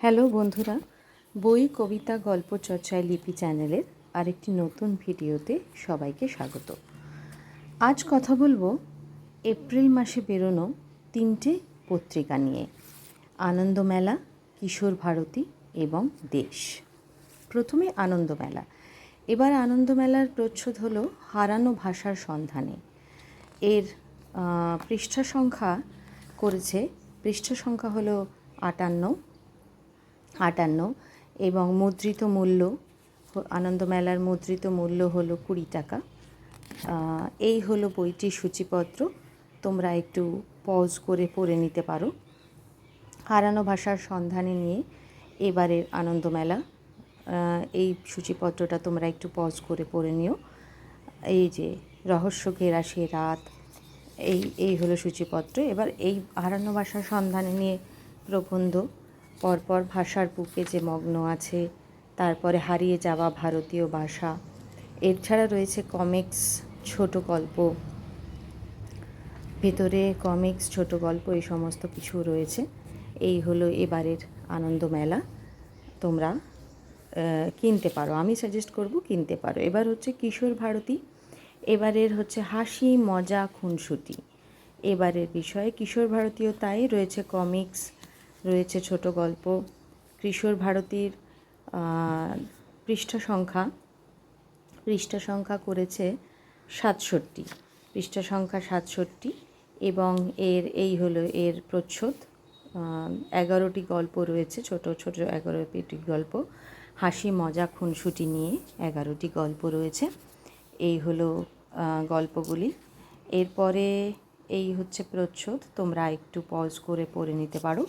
Hello বন্ধুরা, বই কবিতা গল্প চর্চায় লিপি চ্যানেলের আরেকটি নতুন ভিডিওতে সবাইকে স্বাগত। আজ কথা বলবো এপ্রিল মাসে বেরোনো 3টে পত্রিকা নিয়ে, আনন্দমেলা, কিশোর ভারতী এবং দেশ। প্রথমে আনন্দমেলা। এবার আনন্দমেলার প্রচ্ছদ হলো হারানো ভাষার সন্ধানে। এর পৃষ্ঠা সংখ্যা হলো 58 এবং মুদ্রিত মূল্য, আনন্দমেলার মুদ্রিত মূল্য হলো 20 টাকা। এই হলো বইটির সূচিপত্র, তোমরা একটু পজ করে পড়ে নিতে পারো। হারানো ভাষার সন্ধানে নিয়ে এবারের আনন্দমেলা, এই সূচিপত্রটা তোমরা একটু পজ করে পড়ে নিও। এই যে রহস্য ঘেরা সে রাত, এই হলো সূচিপত্র। এবার এই হারানো ভাষার সন্ধানে নিয়ে প্রবন্ধ, পরপর ভাষার বুকে যে মগ্ন আছে, তারপরে হারিয়ে যাওয়া ভারতীয় ভাষা, এছাড়া রয়েছে কমিক্স, ছোট গল্প, ভেতরে কমিক্স, ছোট গল্প, এই সমস্ত কিছু রয়েছে। এই হলো এবারের আনন্দমেলা, তোমরা কিনতে পারো, আমি সাজেস্ট করব কিনতে পারো। এবার হচ্ছে কিশোর ভারতী, এবারের হচ্ছে হাসি মজা খুনসুটি। এবারের বিষয়ে কিশোর ভারতীও তাই, রয়েছে কমিক্স, রয়েছে ছোট গল্প। কিশোর ভারতীর পৃষ্ঠা সংখ্যা করেছে 67, পৃষ্ঠা সংখ্যা 67 এবং এই হলো এর প্রচ্ছদ। 11টি গল্প রয়েছে, ছোট ছোট 11টি গল্প, হাসি মজা খুনসুটি নিয়ে 11টি গল্প রয়েছে। এই হলো গল্পগুলি। এরপরে এই হচ্ছে প্রচ্ছদ, তোমরা একটু পজ করে পড়ে নিতে পারো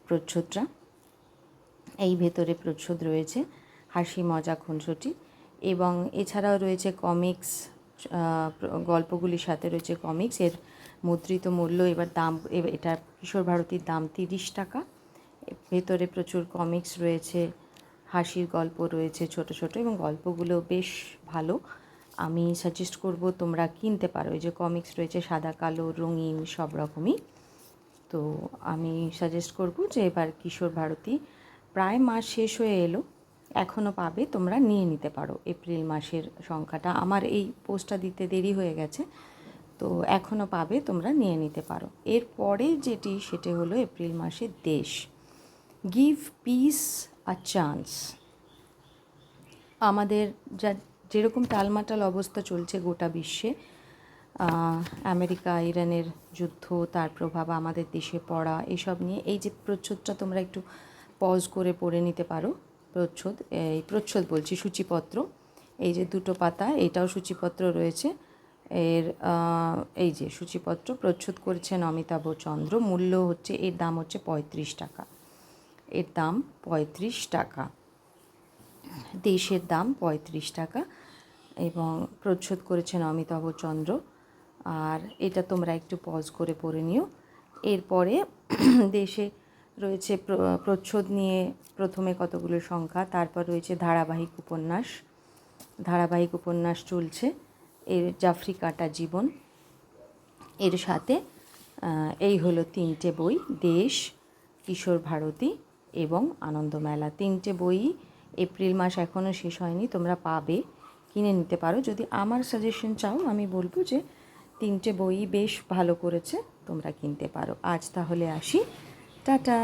প্রচ্ছদটা। এই ভেতরে প্রচ্ছদ রয়েছে হাসি মজা খুনসুটি, এবং এছাড়াও রয়েছে কমিক্স, গল্পগুলির সাথে রয়েছে কমিক্স। এর মুদ্রিত মূল্য এবার এটা কিশোর ভারতীর দাম 30 টাকা। ভেতরে প্রচুর কমিক্স রয়েছে, হাসির গল্প রয়েছে ছোট ছোট, এবং গল্পগুলো বেশ ভালো। আমি সাজেস্ট করব তোমরা কিনতে পারো। এই যে কমিক্স রয়েছে সাদা কালো রঙিন সব রকমই, তো আমি সাজেস্ট করব যে এবার কিশোর ভারতী, প্রায় মাস শেষ হয়ে এলো, এখনও পাবে, তোমরা নিয়ে নিতে পারো। এপ্রিল মাসের সংখ্যাটা, আমার এই পোস্টটা দিতে দেরি হয়ে গেছে, তো এখনও পাবে, তোমরা নিয়ে নিতে পারো। এরপরে যেটি, সেটা হলো এপ্রিল মাসের দেশ, গিভ পিস আ চান্স। আমাদের যেরকম টালমাটাল অবস্থা চলছে গোটা বিশ্বে, আমেরিকা ইরানের যুদ্ধ, তার প্রভাব আমাদের দেশে পড়া, এসব নিয়ে এই যে প্রচ্ছদটা তোমরা একটু পজ করে পড়ে নিতে পারো। প্রচ্ছদ বলছি, সূচিপত্র, এই যে 2টো পাতা, এটাও সূচিপত্র রয়েছে। এই যে সূচিপত্র, প্রচ্ছদ করেছেন অমিতাভ চন্দ্র, মূল্য হচ্ছে, এর দাম হচ্ছে 35 টাকা। এর দাম 35 টাকা, দেশের দাম 35 টাকা, এবং প্রচ্ছদ করেছেন অমিতাভ চন্দ্র। আর এটা তোমরা একটু পজ করে পড়ে নিও। এরপরে দেশে রয়েছে প্রচ্ছদ নিয়ে প্রথমে কতগুলো সংখ্যা, তারপর রয়েছে ধারাবাহিক উপন্যাস চলছে, এর জাফরি কাটা জীবন। এর সাথে এই হলো 3টে বই, দেশ, কিশোর ভারতী এবং আনন্দমেলা। 3টে বই, এপ্রিল মাস এখনও শেষ হয়নি, তোমরা পাবে, কিনে নিতে পারো। যদি আমার সাজেশন চাও, আমি বলবো যে 3টে বই বেশ ভালো করেছে, তোমরা কিনতে পারো। আজ তাহলে আসি, টাটা।